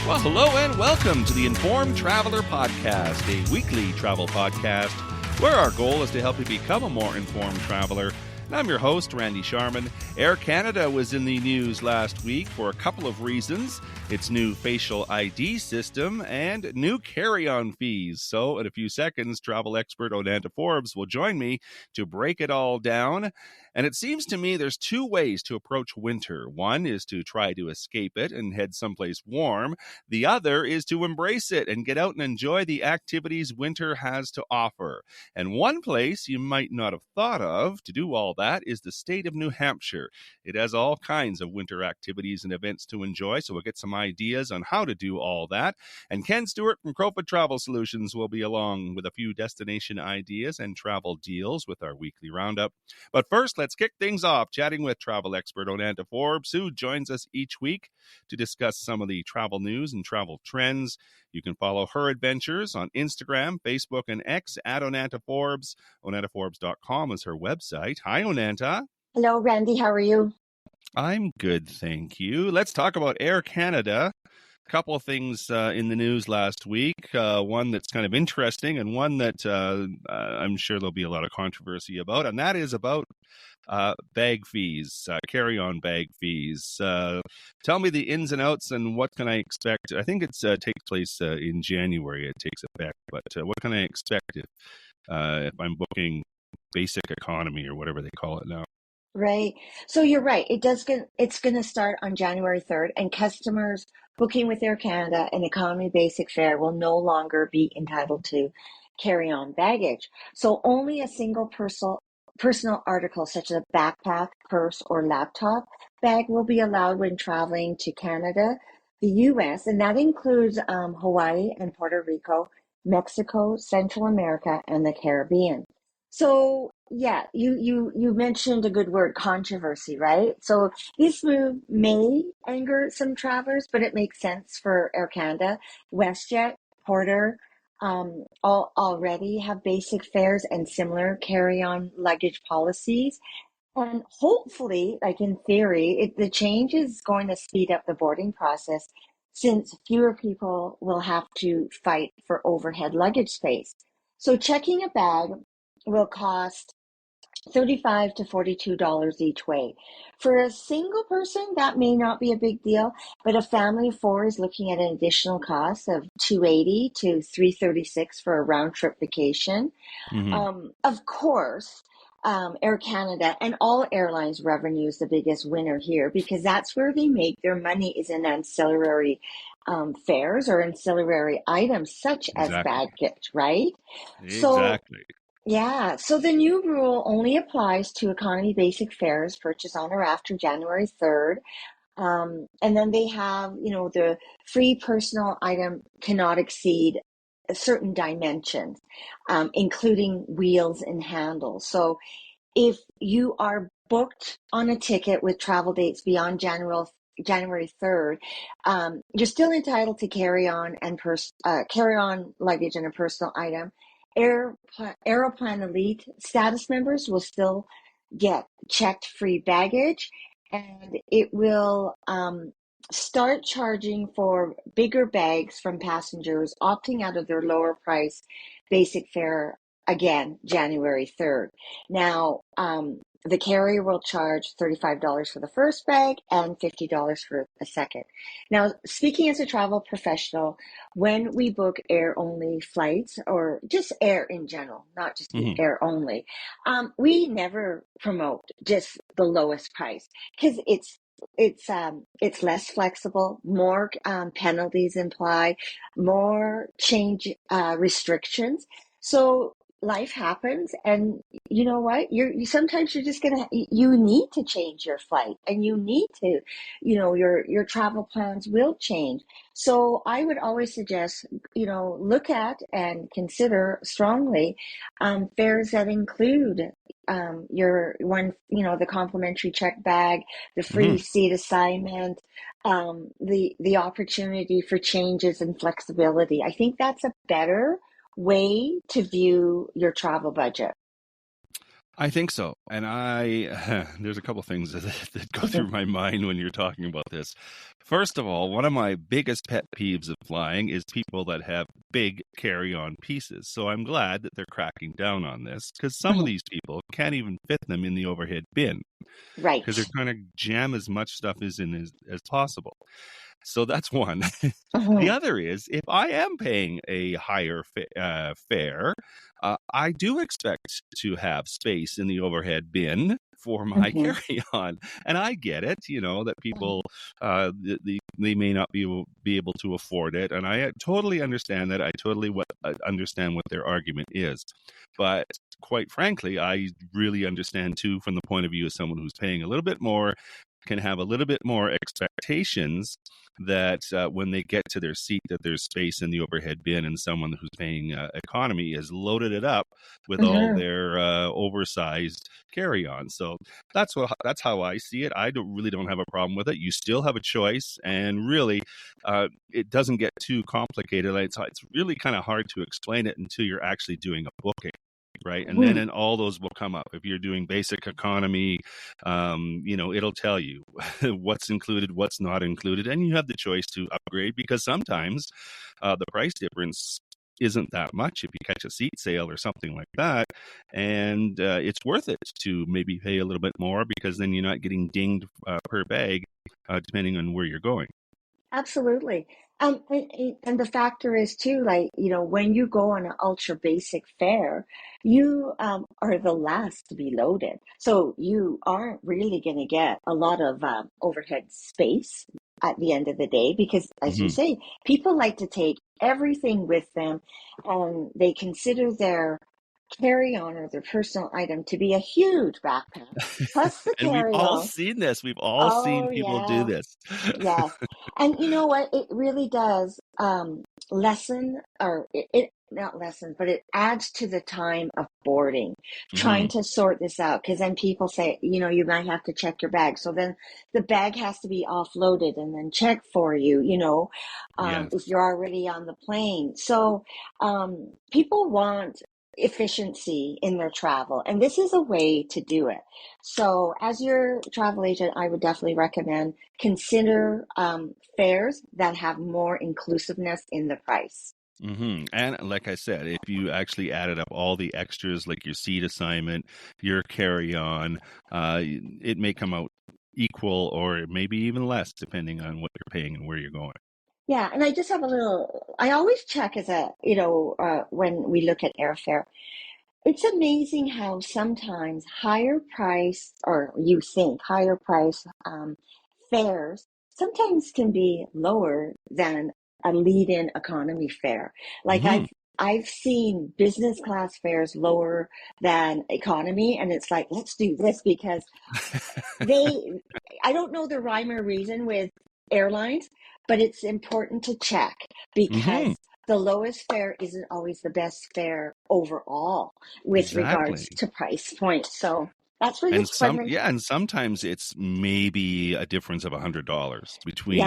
Well, hello and welcome to the Informed Traveler Podcast, a weekly travel podcast where our goal is to help you become a more informed traveler. And I'm your host, Randy Sharman. Air Canada was in the news last week for a couple of reasons. Its new facial ID system and new carry-on fees. So in a few seconds, travel expert Onanta Forbes will join me to break it all down. And it seems to me there's two ways to approach winter. One is to try to escape it and head someplace warm. The other is to embrace it and get out and enjoy the activities winter has to offer. And one place you might not have thought of to do all that is the state of New Hampshire. It has all kinds of winter activities and events to enjoy, so we'll get some ideas on how to do all that. And Ken Stewart from Crowfoot Travel Solutions will be along with a few destination ideas and travel deals with our weekly roundup. But first, let's kick things off chatting with travel expert Onanta Forbes, who joins us each week to discuss some of the travel news and travel trends. You can follow her adventures on Instagram, Facebook, and X at Onanta Forbes. OnantaForbes.com is her website. Hi, Onanta. Hello, Randy. How are you? I'm good, thank you. Let's talk about Air Canada. A couple of things in the news last week. One that's kind of interesting and one that I'm sure there'll be a lot of controversy about, and that is about bag fees, carry-on bag fees. Tell me the ins and outs and what can I expect. I think it takes place in January. It takes effect, but what can I expect if I'm booking basic economy or whatever they call it now? Right. So you're right. It's going to start on January 3rd, and customers booking with Air Canada an economy basic fare will no longer be entitled to carry-on baggage. So only a single personal article, such as a backpack, purse, or laptop bag, will be allowed when traveling to Canada, the U.S., and that includes Hawaii and Puerto Rico, Mexico, Central America, and the Caribbean. So yeah, you mentioned a good word, controversy, right? So this move may anger some travelers, but it makes sense for Air Canada. WestJet, Porter, all already have basic fares and similar carry-on luggage policies. And hopefully, like in theory, the change is going to speed up the boarding process since fewer people will have to fight for overhead luggage space. So checking a bag will cost $35 to $42 each way. For a single person, that may not be a big deal, but a family of four is looking at an additional cost of $280 to $336 for a round trip vacation. Of course, Air Canada and all airlines revenue is the biggest winner here because that's where they make their money is in ancillary fares or ancillary items such as baggage, right? Exactly. So the new rule only applies to economy basic fares purchased on or after January 3rd. And then they have, the free personal item cannot exceed certain dimensions, including wheels and handles. So if you are booked on a ticket with travel dates beyond January 3rd, you're still entitled to carry on luggage and a personal item. Aeroplan Elite status members will still get checked free baggage, and it will start charging for bigger bags from passengers opting out of their lower price basic fare again January 3rd. Now, the carrier will charge $35 for the first bag and $50 for a second. Now, speaking as a travel professional, when we book air-only flights or just air in general, not just air only, we never promote just the lowest price because it's less flexible, more penalties imply, more change restrictions. So life happens, and you know what? Sometimes you're just you need to change your flight, and you need to, your travel plans will change. So I would always suggest, look at and consider strongly fares that include your one, the complimentary check bag, the free seat assignment, the opportunity for changes and flexibility. I think that's a better way to view your travel budget. I think so. And there's a couple things that go through my mind when you're talking about this. First of all, one of my biggest pet peeves of flying is people that have big carry-on pieces. So I'm glad that they're cracking down on this, because some of Mhm. these people can't even fit them in the overhead bin, because they're Right. trying to jam as much stuff as possible. So that's one. The Mhm. other is, if I am paying a higher fare, I do expect to have space in the overhead bin for my Mhm. carry-on. And I get it, that Mhm. people, they may not be able to afford it. And I totally understand that. I totally understand what their argument is. But quite frankly, I really understand too, from the point of view of someone who's paying a little bit more, can have a little bit more expectations that when they get to their seat, that there's space in the overhead bin, and someone who's paying economy has loaded it up with all Mhm. their oversized carry-on. So that's how I see it. I don't have a problem with it. You still have a choice, and really, it doesn't get too complicated. It's really kind of hard to explain it until you're actually doing a booking. Right. And then Mhm. and all those will come up. If you're doing basic economy, it'll tell you what's included, what's not included, and you have the choice to upgrade, because sometimes the price difference isn't that much if you catch a seat sale or something like that, and it's worth it to maybe pay a little bit more, because then you're not getting dinged per bag, depending on where you're going. Absolutely. And the factor is too, like, when you go on an ultra basic fare, you are the last to be loaded. So you aren't really going to get a lot of overhead space at the end of the day, because, as you Hmm. say, people like to take everything with them, and they consider their carry-on or their personal item to be a huge backpack, plus the And we've all carry-on. seen this. We've all seen Oh, people do yeah. this. Yes. And you know what? It really does lessen, or it not lessen, but it adds to the time of boarding, trying Hmm. to sort this out. Because then people say, you might have to check your bag. So then the bag has to be offloaded and then checked for you, Yes. if you're already on the plane. So people want efficiency in their travel, and this is a way to do it. So, as your travel agent, I would definitely recommend consider fares that have more inclusiveness in the price. And like I said, if you actually added up all the extras, like your seat assignment, your carry-on, it may come out equal, or maybe even less, depending on what you're paying and where you're going. Yeah, and I just have a little, I always check when we look at airfare. It's amazing how sometimes higher price, or you think higher price fares, sometimes can be lower than a lead-in economy fare. Like Hmm. I've seen business class fares lower than economy, and it's like, let's do this because they, I don't know the rhyme or reason with airlines, but it's important to check, Hmm. because the lowest fare isn't always the best fare overall with regards Exactly. to price point. So that's where you And spend. sometimes it's maybe a difference of $100 between,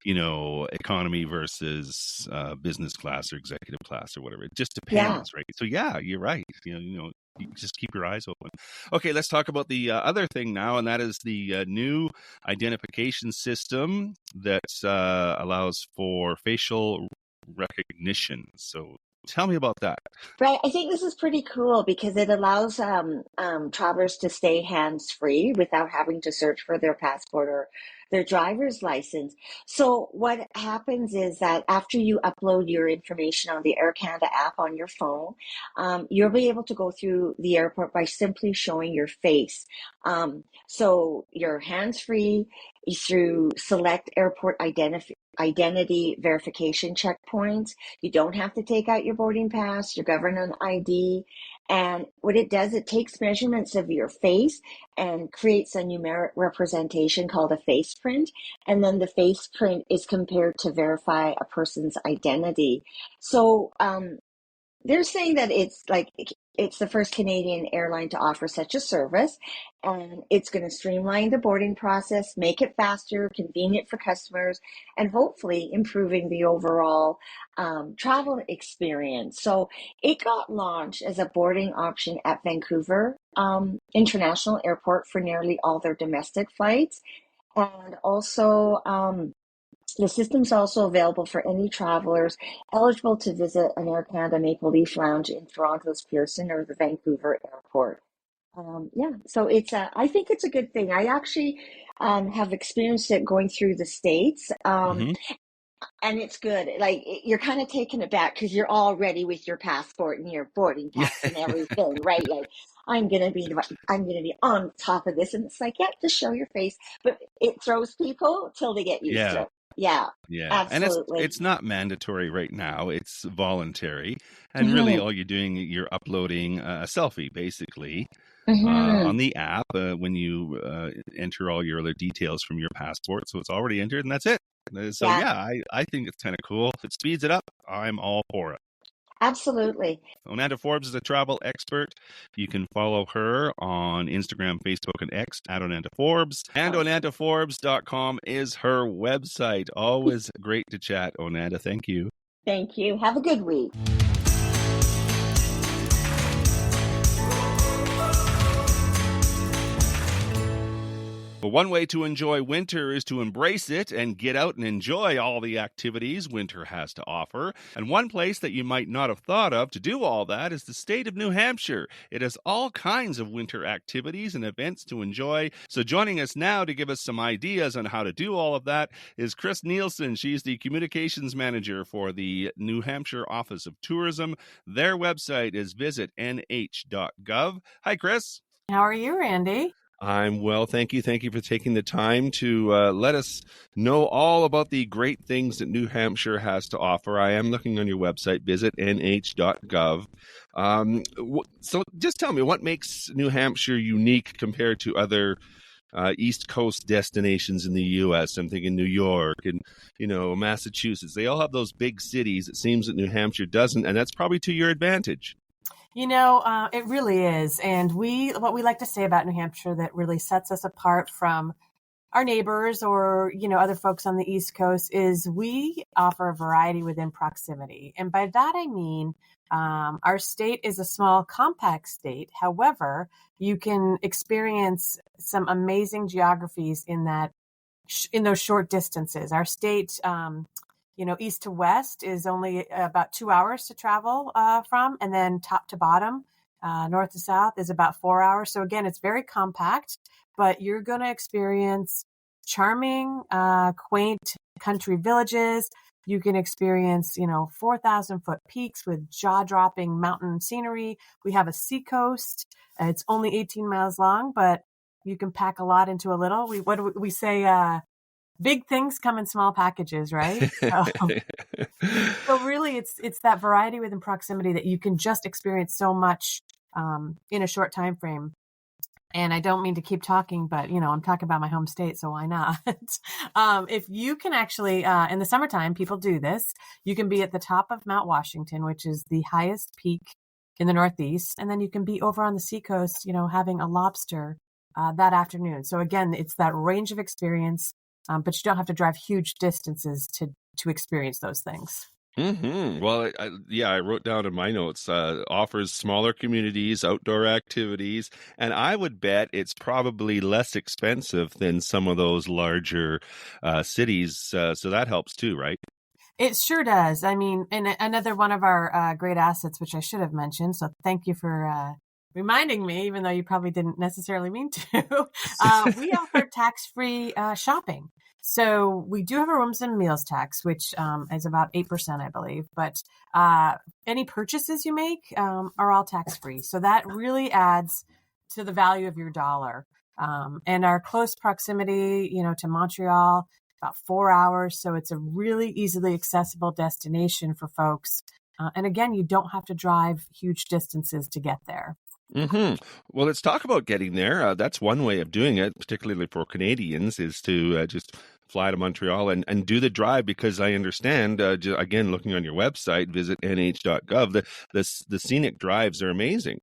Yeah, economy versus business class or executive class or whatever. It just yeah. depends, right? So yeah, you're right. You just keep your eyes open. Okay, let's talk about the other thing now, and that is the new identification system that allows for facial recognition. So tell me about that. Right. I think this is pretty cool because it allows travelers to stay hands-free without having to search for their passport or their driver's license. So what happens is that after you upload your information on the Air Canada app on your phone, you'll be able to go through the airport by simply showing your face. So you're hands-free through select airport identity verification checkpoints. You don't have to take out your boarding pass, your government ID. And what it does, it takes measurements of your face and creates a numeric representation called a face print. And then the face print is compared to verify a person's identity. So they're saying that it's the first Canadian airline to offer such a service, and it's going to streamline the boarding process, make it faster, convenient for customers, and hopefully improving the overall travel experience. So it got launched as a boarding option at Vancouver international airport for nearly all their domestic flights. And also, the system's also available for any travelers eligible to visit an Air Canada Maple Leaf Lounge in Toronto's Pearson or the Vancouver Airport. Yeah, so I think it's a good thing. I actually have experienced it going through the States. Hmm. And it's good. Like you're kind of taken aback because you're all ready with your passport and your boarding Yeah. pass and everything, right? Like I'm gonna be on top of this, and it's like, yeah, just show your face, but it throws people till they get used to Yeah. it. Yeah, Yeah, and absolutely. it's not mandatory right now. It's voluntary, and really Hmm. all you're uploading a selfie basically Hmm. on the app when you enter all your other details from your passport. So it's already entered, and that's it. So Yeah, yeah, I think it's kind of cool. If it speeds it up, I'm all for it. absolutely. Onanta Forbes is a travel expert. You can follow her on Instagram, Facebook, and X at Onanta Forbes. And Awesome. OnantaForbes.com is her website. Always great to chat, Onanta. Thank you. Thank you. Have a good week. But one way to enjoy winter is to embrace it and get out and enjoy all the activities winter has to offer. And one place that you might not have thought of to do all that is the state of New Hampshire. It has all kinds of winter activities and events to enjoy. So joining us now to give us some ideas on how to do all of that is Chris Nielsen. She's the communications manager for the New Hampshire Office of Tourism. Their website is visitnh.gov. Hi, Chris. How are you, Randy? I'm well, thank you. Thank you for taking the time to let us know all about the great things that New Hampshire has to offer. I am looking on your website, visitnh.gov. So just tell me, what makes New Hampshire unique compared to other East Coast destinations in the U.S.? I'm thinking New York and, Massachusetts. They all have those big cities. It seems that New Hampshire doesn't, and that's probably to your advantage. It really is. And what we like to say about New Hampshire that really sets us apart from our neighbors or, other folks on the East Coast is we offer a variety within proximity. And by that, I mean, our state is a small, compact state. However, you can experience some amazing geographies in those short distances. Our state, east to west is only about 2 hours to travel from, and then top to bottom, north to south is about 4 hours. So again, it's very compact, but you're going to experience charming, quaint country villages. You can experience, 4,000-foot peaks with jaw-dropping mountain scenery. We have a seacoast. It's only 18 miles long, but you can pack a lot into a little. We say? Big things come in small packages, right? So really, it's that variety within proximity that you can just experience so much in a short time frame. And I don't mean to keep talking, but I'm talking about my home state, so why not? If you can actually, in the summertime, people do this. You can be at the top of Mount Washington, which is the highest peak in the Northeast, and then you can be over on the seacoast, having a lobster that afternoon. So again, it's that range of experience. But you don't have to drive huge distances to experience those things. Mm-hmm. Well, I wrote down in my notes, offers smaller communities, outdoor activities, and I would bet it's probably less expensive than some of those larger cities. So that helps too, right? It sure does. I mean, and another one of our great assets, which I should have mentioned. So thank you for reminding me, even though you probably didn't necessarily mean to. We offer tax-free shopping. So we do have a rooms and meals tax, which is about 8%, I believe. But any purchases you make are all tax-free. So that really adds to the value of your dollar. And our close proximity, to Montreal, about 4 hours. So it's a really easily accessible destination for folks. And again, you don't have to drive huge distances to get there. Mm-hmm. Well, let's talk about getting there. That's one way of doing it, particularly for Canadians, is to just fly to Montreal and do the drive, because I understand, again, looking on your website, visit nh.gov, the scenic drives are amazing.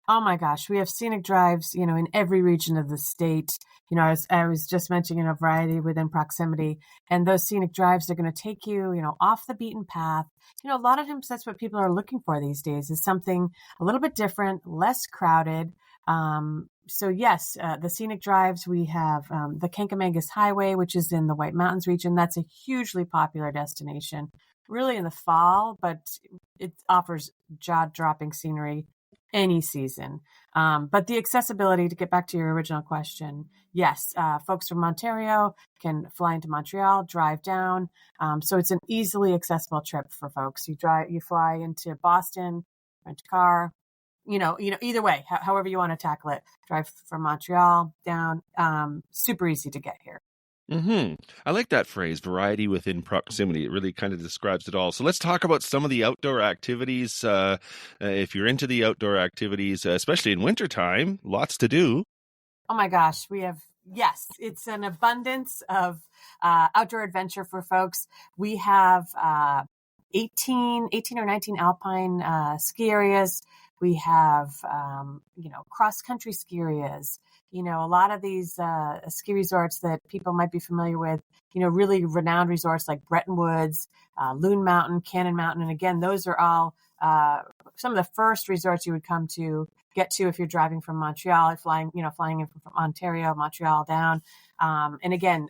Oh my gosh, we have scenic drives, in every region of the state. I was just mentioning a variety within proximity, and those scenic drives are going to take you, off the beaten path. A lot of times that's what people are looking for these days, is something a little bit different, less crowded, So yes, the scenic drives, we have the Kankamangas Highway, which is in the White Mountains region. That's a hugely popular destination, really in the fall, but it offers jaw-dropping scenery any season. But the accessibility, to get back to your original question, yes, folks from Ontario can fly into Montreal, drive down. So it's an easily accessible trip for folks. You fly into Boston, rent a car, either way, however you want to tackle it, drive from Montreal down, super easy to get here. I like that phrase, variety within proximity. It really kind of describes it all. So let's talk about some of the outdoor activities. If you're into the outdoor activities, especially in wintertime, lots to do. Oh my gosh, yes, it's an abundance of outdoor adventure for folks. We have 18 or 19 alpine ski areas. We have, cross-country ski areas. A lot of these ski resorts that people might be familiar with, really renowned resorts like Bretton Woods, Loon Mountain, Cannon Mountain. And again, those are all some of the first resorts you would get to if you're driving from Montreal, flying in from Ontario, Montreal down. And again,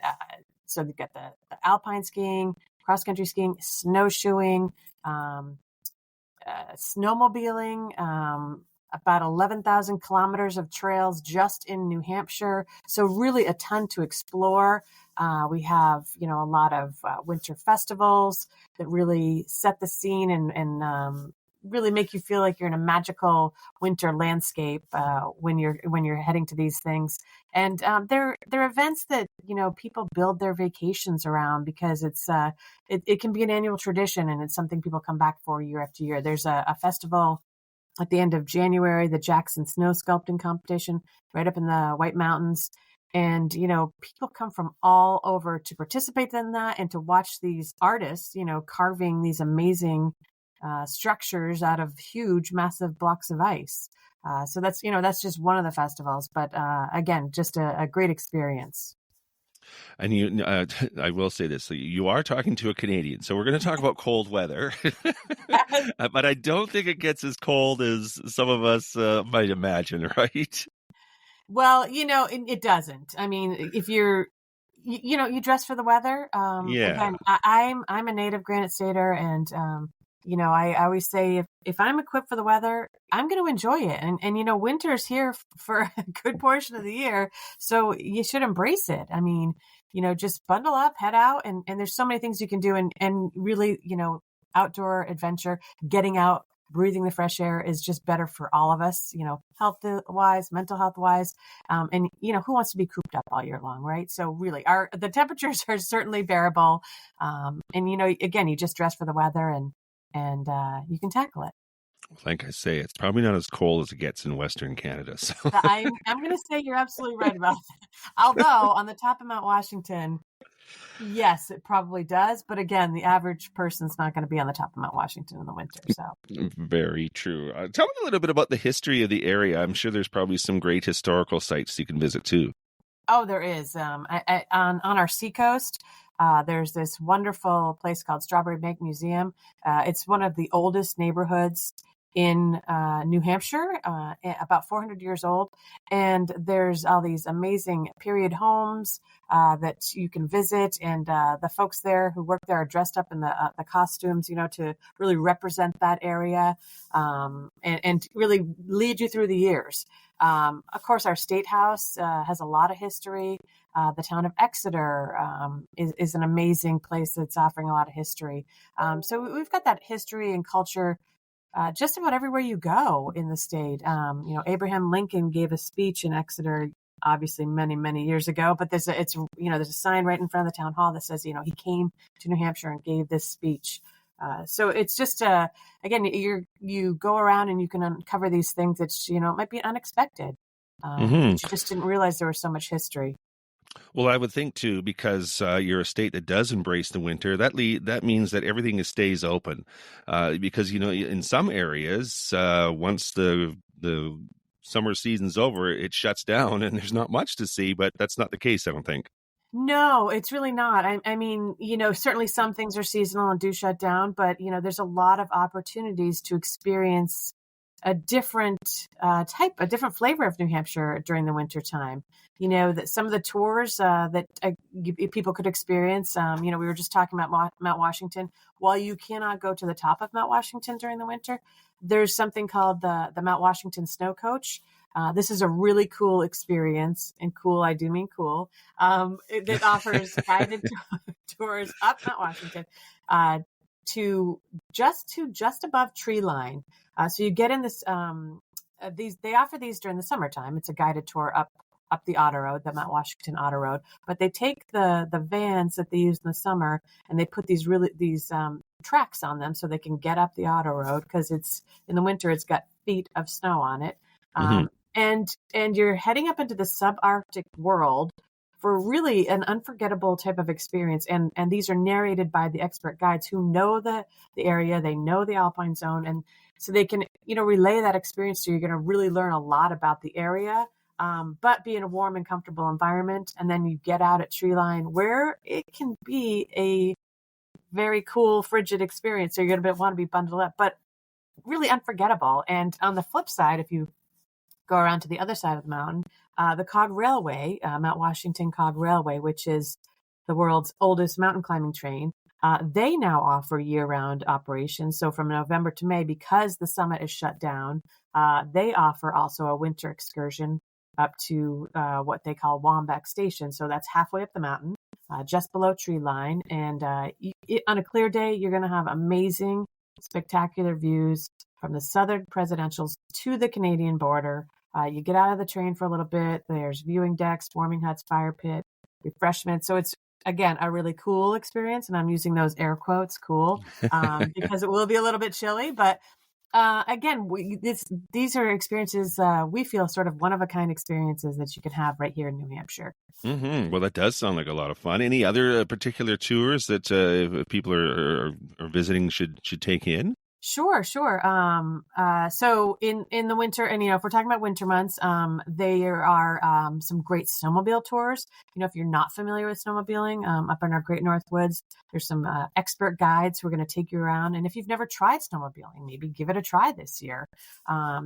so you've got the alpine skiing, cross-country skiing, snowshoeing, snowmobiling, about 11,000 kilometers of trails just in New Hampshire. So really a ton to explore. We have, a lot of winter festivals that really set the scene and really make you feel like you're in a magical winter landscape when you're heading to these things. And they're events that people build their vacations around because it can be an annual tradition, and it's something people come back for year after year. There's a festival at the end of January, the Jackson Snow Sculpting Competition, right up in the White Mountains. And, people come from all over to participate in that and to watch these artists, carving these amazing structures out of huge, massive blocks of ice. So that's just one of the festivals. But again, just a great experience. And I will say this: so you are talking to a Canadian, so we're going to talk about cold weather, but I don't think it gets as cold as some of us might imagine, right? Well, it doesn't. I mean, if you're, you dress for the weather. Yeah. Again, I'm a native Granite Stater, and I always say if I'm equipped for the weather, I'm going to enjoy it. And winter's here for a good portion of the year, so you should embrace it. I mean, just bundle up, head out, and there's so many things you can do, and really, outdoor adventure, getting out, breathing the fresh air is just better for all of us, health wise, mental health wise. And who wants to be cooped up all year long, right? So really the temperatures are certainly bearable. And again, you just dress for the weather and you can tackle it. Like I say, it's probably not as cold as it gets in Western Canada. So I'm going to say you're absolutely right about that. Although on the top of Mount Washington, yes, it probably does. But again, the average person's not going to be on the top of Mount Washington in the winter. So very true. Tell me a little bit about the history of the area. I'm sure there's probably some great historical sites you can visit too. Oh, there is. On our seacoast, there's this wonderful place called Strawberry Bank Museum. It's one of the oldest neighborhoods in New Hampshire, about 400 years old. And there's all these amazing period homes that you can visit. And the folks there who work there are dressed up in the costumes, to really represent that area and really lead you through the years. Of course, our State House has a lot of history. The town of Exeter is an amazing place that's offering a lot of history. So we've got that history and culture just about everywhere you go in the state. Abraham Lincoln gave a speech in Exeter, obviously many, many years ago, but there's a sign right in front of the town hall that says, he came to New Hampshire and gave this speech. So it's just, again, you go around and you can uncover these things that, might be unexpected. You just didn't realize there was so much history. Well, I would think too, because you're a state that does embrace the winter. That means that everything stays open, because in some areas, once the summer season's over, it shuts down and there's not much to see. But that's not the case, I don't think. No, it's really not. I mean, certainly some things are seasonal and do shut down, but there's a lot of opportunities to experience a different a different flavor of New Hampshire during the winter time. That some of the tours that people could experience, we were just talking about Mount Washington. While you cannot go to the top of Mount Washington during the winter, there's something called the Mount Washington Snow Coach. This is a really cool experience, and cool, I do mean cool. It offers guided tours up Mount Washington to just above tree line. So you get in this. They offer these during the summertime. It's a guided tour up the auto road, the Mount Washington auto road. But they take the vans that they use in the summer and they put these tracks on them so they can get up the auto road, because it's in the winter. It's got feet of snow on it. And you're heading up into the subarctic world for really an unforgettable type of experience. And these are narrated by the expert guides who know the area, they know the Alpine zone. And so they can, relay that experience. So you're going to really learn a lot about the area, but be in a warm and comfortable environment. And then you get out at tree line where it can be a very cool, frigid experience. So you're going to want to be bundled up, but really unforgettable. And on the flip side, if you go around to the other side of the mountain, the Cog Railway, Mount Washington Cog Railway, which is the world's oldest mountain climbing train, they now offer year-round operations. So from November to May, because the summit is shut down, they offer also a winter excursion up to what they call Wambeck Station. So that's halfway up the mountain, just below tree line. And on a clear day, you're going to have amazing, spectacular views from the southern presidentials to the Canadian border. You get out of the train for a little bit. There's viewing decks, warming huts, fire pit, refreshments. So it's, again, a really cool experience. And I'm using those air quotes, cool, because it will be a little bit chilly. But again, these are experiences we feel sort of one-of-a-kind experiences that you can have right here in New Hampshire. Mm-hmm. Well, that does sound like a lot of fun. Any other particular tours that if people are visiting should take in? Sure. So in the winter, and if we're talking about winter months, there are some great snowmobile tours. If you're not familiar with snowmobiling, up in our Great North Woods, there's some expert guides who are going to take you around. And if you've never tried snowmobiling, maybe give it a try this year.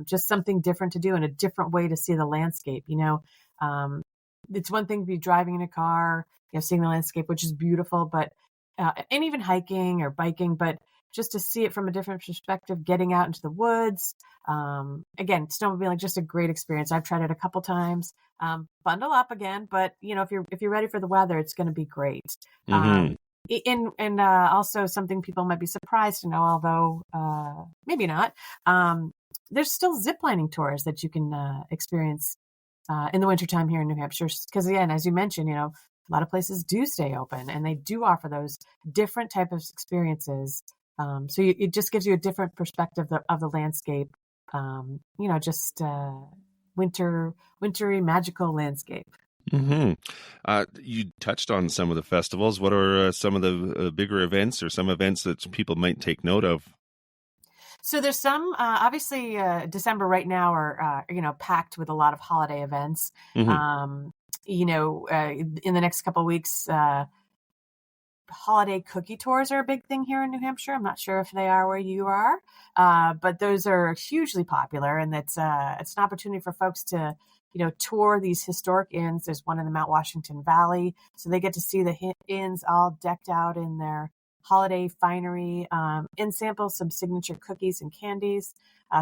Just something different to do and a different way to see the landscape. It's one thing to be driving in a car, seeing the landscape, which is beautiful, but and even hiking or biking, but just to see it from a different perspective, getting out into the woods. Again, snowmobiling, just a great experience. I've tried it a couple times. Bundle up again, but if you're ready for the weather, it's going to be great. Mm-hmm. And also something people might be surprised to know, although maybe not. There's still ziplining tours that you can experience in the wintertime here in New Hampshire. Because again, as you mentioned, a lot of places do stay open and they do offer those different type of experiences. So it just gives you a different perspective of the landscape, just wintry, magical landscape. Mm-hmm. You touched on some of the festivals. What are some of the bigger events or some events that people might take note of? So there's some, obviously, December right now are, packed with a lot of holiday events. Mm-hmm. In the next couple of weeks, holiday cookie tours are a big thing here in New Hampshire. I'm not sure if they are where you are, but those are hugely popular, and it's an opportunity for folks to, tour these historic inns. There's one in the Mount Washington Valley, so they get to see the inns all decked out in their holiday finery, and sample some signature cookies and candies.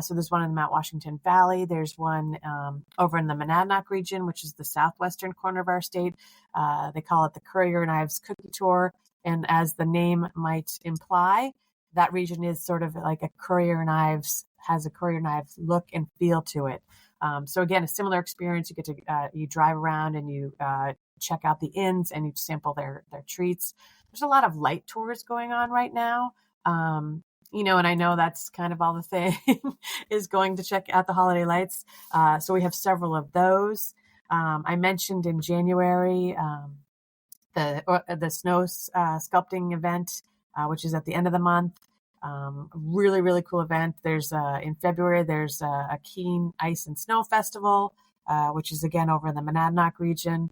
So there's one in the Mount Washington Valley. There's one over in the Monadnock region, which is the southwestern corner of our state. They call it the Currier and Ives Cookie Tour. And as the name might imply, that region is sort of like a Currier and Ives, has a Currier and Ives look and feel to it. So again, a similar experience. You get to you drive around and you check out the inns and you sample their treats. There's a lot of light tours going on right now. And I know that's kind of all the thing is going to check out the holiday lights. So we have several of those. I mentioned in January, the snow sculpting event, which is at the end of the month. Really, really cool event. There's in February, there's a Keen Ice and Snow Festival, which is again over in the Monadnock region.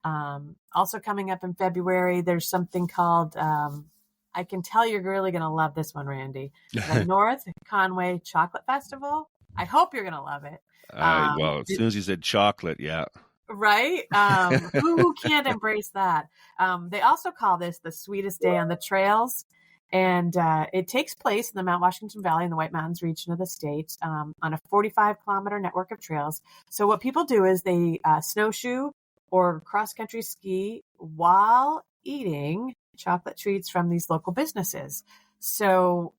Also coming up in February, there's something called, I can tell you're really going to love this one, Randy, the North Conway Chocolate Festival. I hope you're going to love it. Well, as soon as you said chocolate, yeah. Right? Who can't embrace that? They also call this the sweetest day on the trails. And it takes place in the Mount Washington Valley in the White Mountains region of the state on a 45-kilometer network of trails. So what people do is they snowshoe or cross-country ski while eating chocolate treats from these local businesses. So,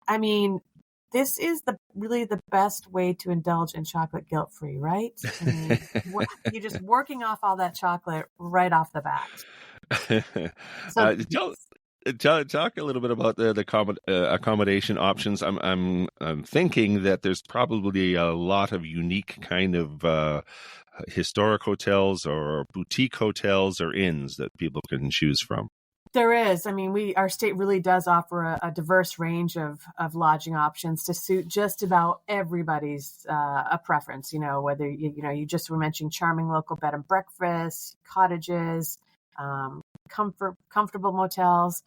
I mean, this is really the best way to indulge in chocolate guilt-free, right? I mean, you're just working off all that chocolate right off the bat. So, Talk a little bit about the accommodation options. I'm thinking that there's probably a lot of unique kind of historic hotels or boutique hotels or inns that people can choose from. There is. I mean, our state really does offer a diverse range of lodging options to suit just about everybody's a preference. Whether you just were mentioning charming local bed and breakfast, cottages, comfortable motels,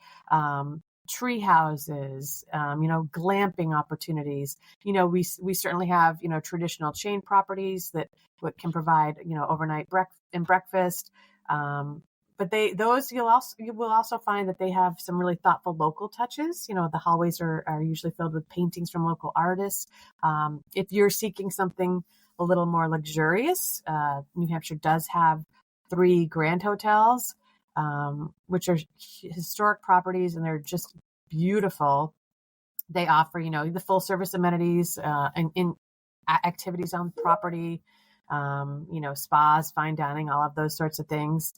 tree houses, glamping opportunities. We certainly have traditional chain properties that can provide overnight breakfast. But you will also find that they have some really thoughtful local touches. The hallways are usually filled with paintings from local artists. If you're seeking something a little more luxurious, New Hampshire does have 3 grand hotels, which are historic properties, and they're just beautiful. They offer, the full service amenities and in activities on property, spas, fine dining, all of those sorts of things.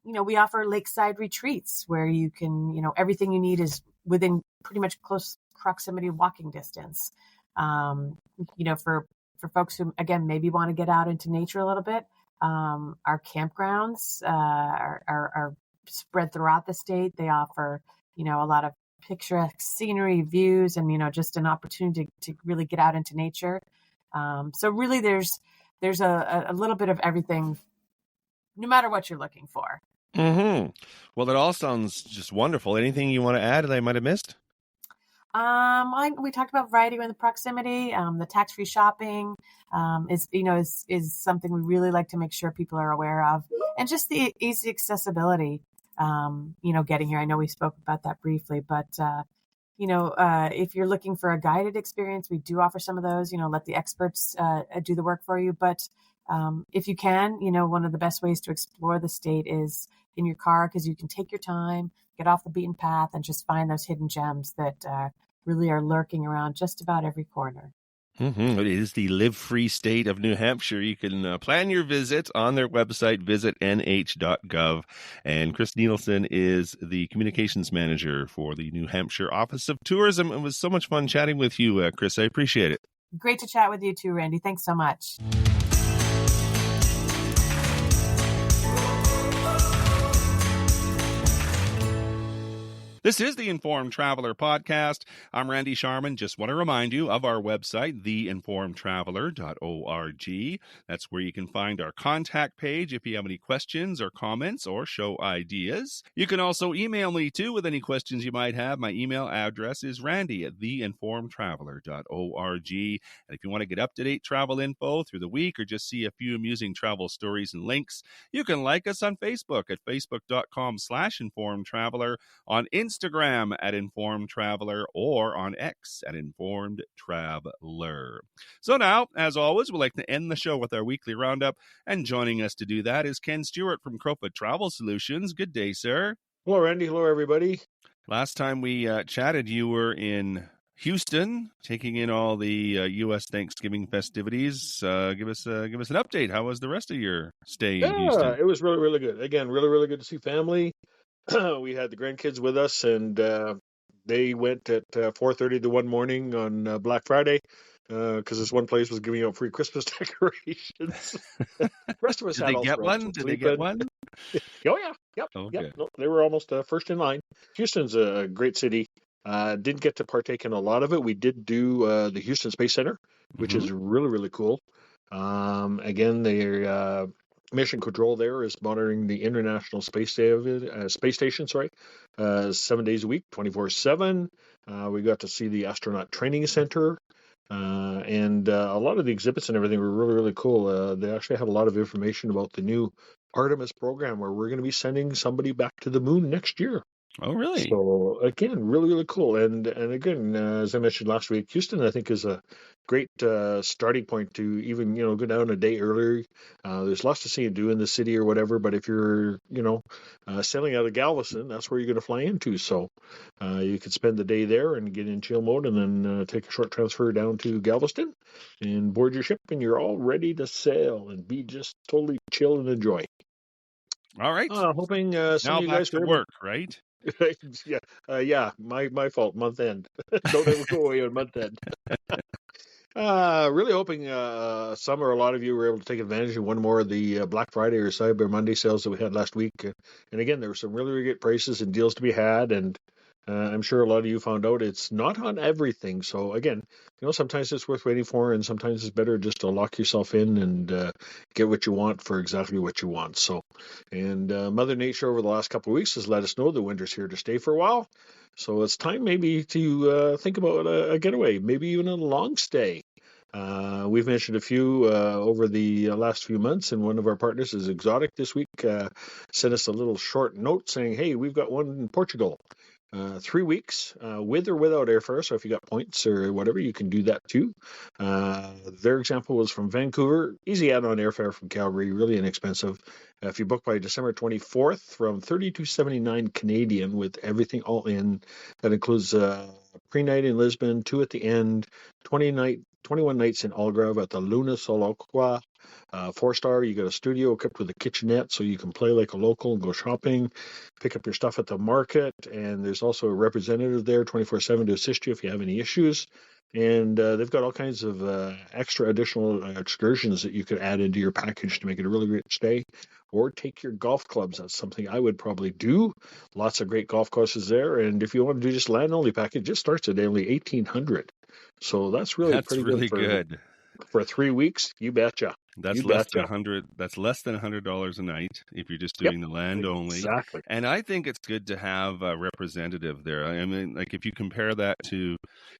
We offer lakeside retreats where you can, everything you need is within pretty much close proximity walking distance. For folks who, again, maybe want to get out into nature a little bit, our campgrounds are spread throughout the state. They offer, a lot of picturesque scenery, views, and, just an opportunity to really get out into nature. So really there's a little bit of everything, no matter what you're looking for. Mm-hmm. Well, that all sounds just wonderful. Anything you want to add that I might have missed? We talked about variety and the proximity. The tax-free shopping is something we really like to make sure people are aware of, and just the easy accessibility. Getting here. I know we spoke about that briefly, but if you're looking for a guided experience, we do offer some of those. Let the experts do the work for you. But if you can, one of the best ways to explore the state is in your car, because you can take your time, get off the beaten path, and just find those hidden gems that really are lurking around just about every corner. Mm-hmm. It is the live-free state of New Hampshire. You can plan your visit on their website, visitnh.gov. And Chris Nielsen is the communications manager for the New Hampshire Office of Tourism. It was so much fun chatting with you, Chris. I appreciate it. Great to chat with you too, Randy. Thanks so much. This is the Informed Traveler Podcast. I'm Randy Sharman. Just want to remind you of our website, theinformedtraveler.org. That's where you can find our contact page if you have any questions or comments or show ideas. You can also email me too with any questions you might have. My email address is randy@theinformedtraveler.org. And if you want to get up-to-date travel info through the week or just see a few amusing travel stories and links, you can like us on Facebook at facebook.com/informedtraveler, on Instagram at Informed Traveler, or on X at Informed Traveler. So now, as always, we'd like to end the show with our weekly roundup, and joining us to do that is Ken Stewart from Crowfoot Travel Solutions. Good day, sir. Hello, Randy. Hello, everybody. Last time we chatted, you were in Houston, taking in all the U.S. Thanksgiving festivities. Give us an update. How was the rest of your stay in Houston? It was really, really good. Again, really, really good to see family. We had the grandkids with us, and they went at 4:30 to 1 morning on Black Friday because this one place was giving out free Christmas decorations. The rest of us Did had they all get sorts one? of Did they sleep get in. one? Oh, yeah. Yep. Okay. Yep. No, they were almost first in line. Houston's a great city. Didn't get to partake in a lot of it. We did do the Houston Space Center, which is really, really cool. Again, their mission control there is monitoring the International Space Station, 7 days a week, 24/7. We got to see the Astronaut Training Center. And a lot of the exhibits and everything were really, really cool. They actually had a lot of information about the new Artemis program where we're going to be sending somebody back to the moon next year. Oh, really? So again, really, really cool. And again, as I mentioned last week, Houston, I think, is a great starting point to even, go down a day earlier. There's lots to see and do in the city or whatever, but if you're, sailing out of Galveston, that's where you're going to fly into. So you could spend the day there and get in chill mode and then take a short transfer down to Galveston and board your ship, and you're all ready to sail and be just totally chill and enjoy. All right. Hoping some Now of you back guys to were work, right? yeah, my fault. Month end. Don't ever go away on month end. Really hoping some or a lot of you were able to take advantage of one more of the Black Friday or Cyber Monday sales that we had last week. And again, there were some really, really great prices and deals to be had. And I'm sure a lot of you found out it's not on everything. So again, sometimes it's worth waiting for, and sometimes it's better just to lock yourself in and get what you want for exactly what you want. So, and Mother Nature over the last couple of weeks has let us know the winter's here to stay for a while. So it's time maybe to think about a getaway, maybe even a long stay. We've mentioned a few over the last few months, and one of our partners is Exotic this week. Sent us a little short note saying, hey, we've got one in Portugal. 3 weeks with or without airfare. So if you got points or whatever, you can do that too. Their example was from Vancouver. Easy add-on airfare from Calgary, really inexpensive. If you book by December 24th, from $32.79 Canadian with everything all in. That includes pre-night in Lisbon, 2 at the end, 21 nights in Algarve at the Luna Solokwa. 4-star, you got a studio equipped with a kitchenette so you can play like a local and go shopping, pick up your stuff at the market, and there's also a representative there 24/7 to assist you if you have any issues. And they've got all kinds of extra additional excursions that you could add into your package to make it a really great stay. Or take your golf clubs. That's something I would probably do. Lots of great golf courses there. And if you want to do just land-only package, it starts at only $1,800. So that's really That's pretty really good good. for 3 weeks. You betcha. That's You less than betcha. 100. That's less than $100 a night if you're just Yep. doing the land only. Exactly. And I think it's good to have a representative there. I mean, like if you compare that to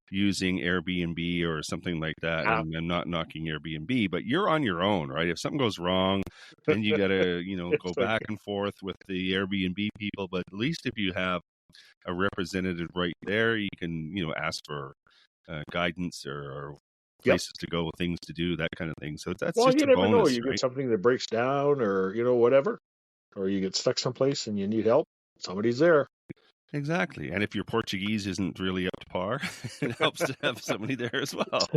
using Airbnb or something like that, Yeah. and I'm not knocking Airbnb, but you're on your own, right? If something goes wrong, then you got to, go back and forth with the Airbnb people. But at least if you have a representative right there, you can, ask for guidance or Yep. places to go, things to do, that kind of thing. So that's Well, just you a never know. bonus, You right? get something that breaks down or, whatever, or you get stuck someplace and you need help. Somebody's there. Exactly. And if your Portuguese isn't really up to par, it helps to have somebody there as well.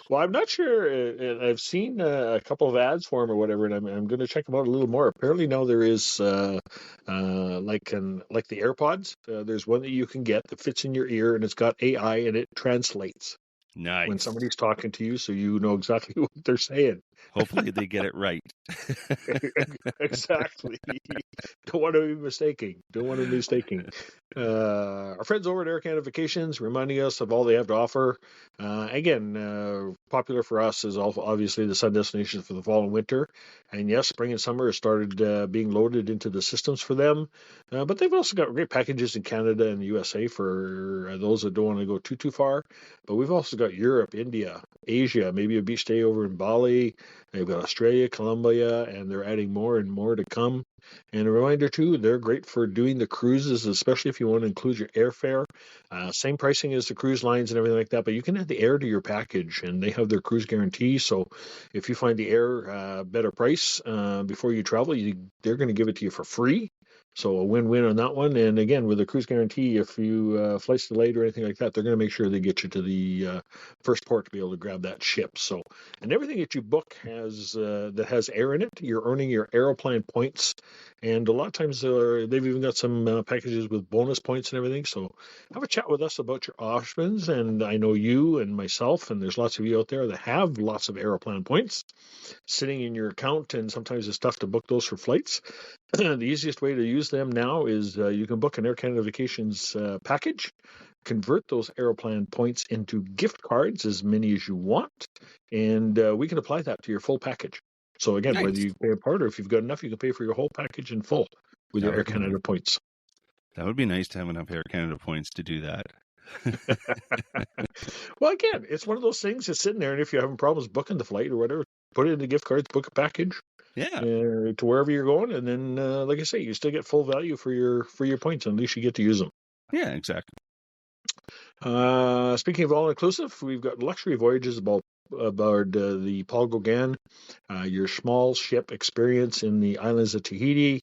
Well, I'm not sure. I've seen a couple of ads for him or whatever, and I'm going to check them out a little more. Apparently now there is like the AirPods. There's one that you can get that fits in your ear, and it's got AI, and it translates Nice. when somebody's talking to you, so you know exactly what they're saying. Hopefully they get it right. Exactly. Don't want to be mistaken. Our friends over at Air Canada Vacations reminding us of all they have to offer. Again, popular for us is obviously the sun destinations for the fall and winter. And yes, spring and summer has started being loaded into the systems for them. But they've also got great packages in Canada and the USA for those that don't want to go too far. But we've also got Europe, India, Asia, maybe a beach day over in Bali. They've got Australia, Colombia, and they're adding more and more to come. And a reminder, too, they're great for doing the cruises, especially if you want to include your airfare. Same pricing as the cruise lines and everything like that, but you can add the air to your package, and they have their cruise guarantee. So if you find the air better price before you travel, they're going to give it to you for free. So a win-win on that one. And again, with a cruise guarantee, if you flight's delayed or anything like that, they're going to make sure they get you to the first port to be able to grab that ship. So, and everything that you book has that has air in it, you're earning your Aeroplan points. And a lot of times they've even got some packages with bonus points and everything. So have a chat with us about your options. And I know you and myself, and there's lots of you out there that have lots of Aeroplan points sitting in your account, and sometimes it's tough to book those for flights. The easiest way to use them now is you can book an Air Canada Vacations package, convert those Aeroplan points into gift cards, as many as you want, and we can apply that to your full package. So again, Nice. whether you pay a part or if you've got enough, you can pay for your whole package in full with your Air Canada points. That would be nice to have enough Air Canada points to do that. Well, again, it's one of those things that's sitting there, and if you're having problems booking the flight or whatever, put it in the gift cards, book a package Yeah. to wherever you're going, and then, like I say, you still get full value for your points, and at least you get to use them. Yeah, exactly. Speaking of all-inclusive, we've got luxury voyages aboard the Paul Gauguin, your small ship experience in the islands of Tahiti.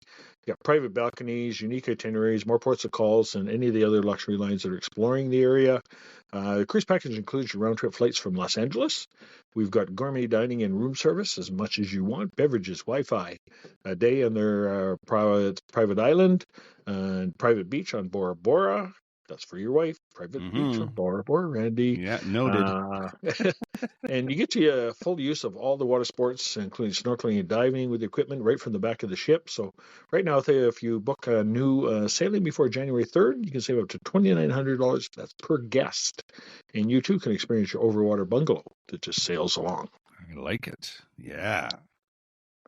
You got private balconies, unique itineraries, more ports of calls than any of the other luxury lines that are exploring the area. The cruise package includes your round-trip flights from Los Angeles. We've got gourmet dining and room service as much as you want, beverages, Wi-Fi, a day on their private island, private beach on Bora Bora. That's for your wife. Private beach on Bora Bora, Randy. Yeah, noted. And you get to full use of all the water sports, including snorkeling and diving with equipment right from the back of the ship. So right now, if you book a new sailing before January 3rd, you can save up to $2,900. That's per guest. And you too can experience your overwater bungalow that just sails along. I like it. Yeah.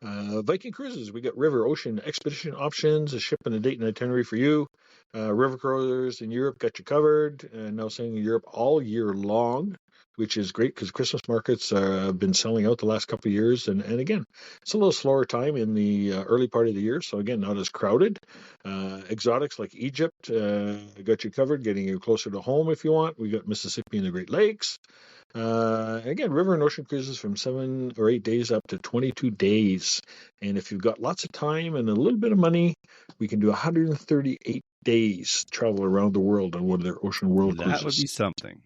Viking Cruises, we got river, ocean, expedition options, a ship and a date and itinerary for you. River cruisers in Europe got you covered. Now sailing in Europe all year long, which is great because Christmas markets have been selling out the last couple of years. And again, it's a little slower time in the early part of the year. So again, not as crowded. Exotics like Egypt got you covered, getting you closer to home if you want. We got Mississippi and the Great Lakes. Again, river and ocean cruises from 7 or 8 days up to 22 days. And if you've got lots of time and a little bit of money, we can do 138 days travel around the world on one of their ocean world cruises. That would be something.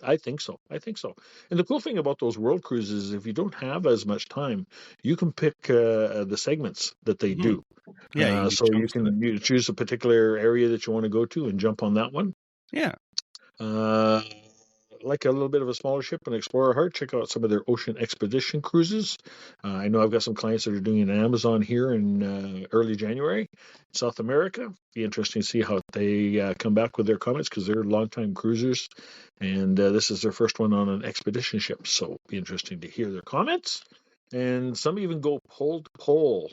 I think so. And the cool thing about those world cruises is if you don't have as much time, you can pick the segments that they do. Yeah. So you can choose a particular area that you want to go to and jump on that one. Yeah. Like a little bit of a smaller ship and explore heart, check out some of their ocean expedition cruises. I know I've got some clients that are doing an Amazon here in early January, South America. Be interesting to see how they come back with their comments because they're longtime cruisers, and this is their first one on an expedition ship. So be interesting to hear their comments. And some even go pole to pole.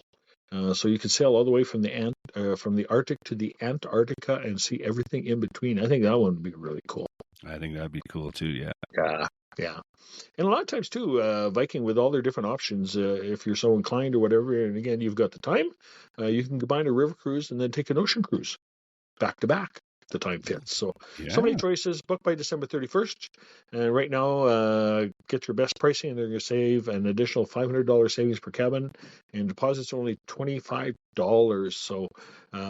So you can sail all the way from the Arctic to the Antarctica and see everything in between. I think that one would be really cool. I think that'd be cool too. Yeah. Yeah. And a lot of times too, Viking with all their different options, if you're so inclined or whatever, and again, you've got the time, you can combine a river cruise and then take an ocean cruise back to back. The time fits. So many choices. Book by December 31st. And right now, get your best pricing and they're going to save an additional $500 savings per cabin. And deposits are only $25. So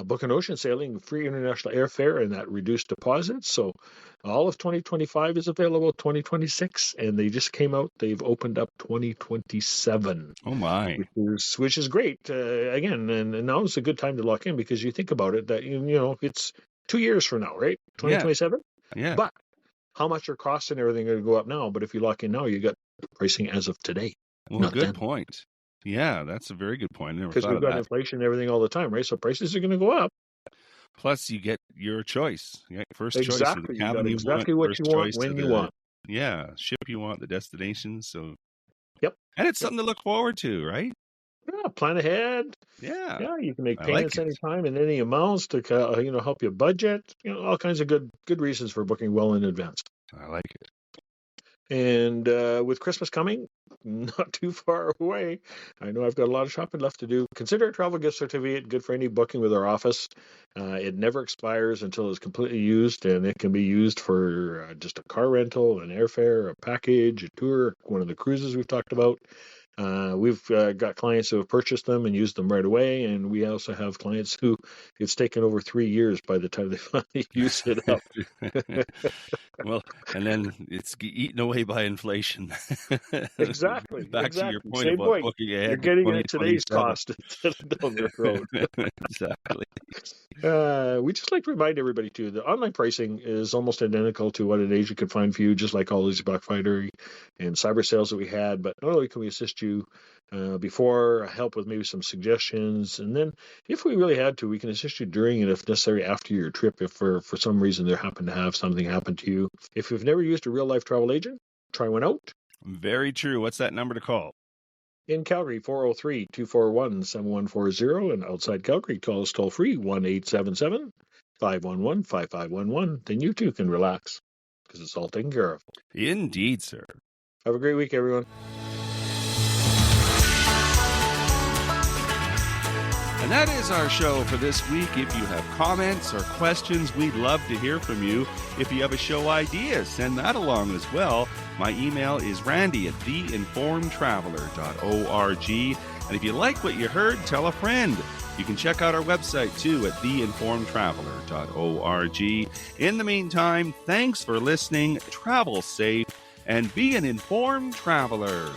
book an ocean sailing, free international airfare, and that reduced deposits. So all of 2025 is available, 2026. And they just came out. They've opened up 2027. Oh, my. Which is great. Again, and now is a good time to lock in because you think about it, that, it's 2 years from now, right? 2027? Yeah. But how much are costs and everything going to go up now? But if you lock in now, you got pricing as of today. Well, good point. Yeah, that's a very good point. Because we've got inflation and everything all the time, right? So prices are going to go up. Plus, you get your choice. You first choice. Exactly. You got exactly what you want, when you want. Yeah, ship you want, the destination. So, yep. And it's something to look forward to, right? Yeah, plan ahead. Yeah, you can make payments anytime and any amounts to help you budget. All kinds of good reasons for booking well in advance. I like it. And with Christmas coming, not too far away, I know I've got a lot of shopping left to do. Consider a travel gift certificate good for any booking with our office. It never expires until it's completely used, and it can be used for just a car rental, an airfare, a package, a tour, one of the cruises we've talked about. We've got clients who have purchased them and used them right away, and we also have clients who it's taken over 3 years by the time they finally use it up. Well, and then it's eaten away by inflation. Exactly. Back to your point Same about point. booking ahead. You're getting it at today's cost instead of down the road. Exactly. We just like to remind everybody too that online pricing is almost identical to what an agent can find for you, just like all these Black Friday and cyber sales that we had. But not only can we assist you before, help with maybe some suggestions, and then if we really had to, we can assist you during and if necessary after your trip if for some reason there happened to have something happen to you. If you've never used a real life travel agent, try one out. Very true. What's that number to call? In Calgary, 403-241-7140, and outside Calgary, call us toll free 1-877-5 511-5511. Then you too can relax because it's all taken care of. Indeed, sir. Have a great week, everyone. And that is our show for this week. If you have comments or questions, we'd love to hear from you. If you have a show idea, send that along as well. My email is randy@theinformedtraveler.org. And if you like what you heard, tell a friend. You can check out our website too at theinformedtraveler.org. In the meantime, thanks for listening, travel safe, and be an informed traveler.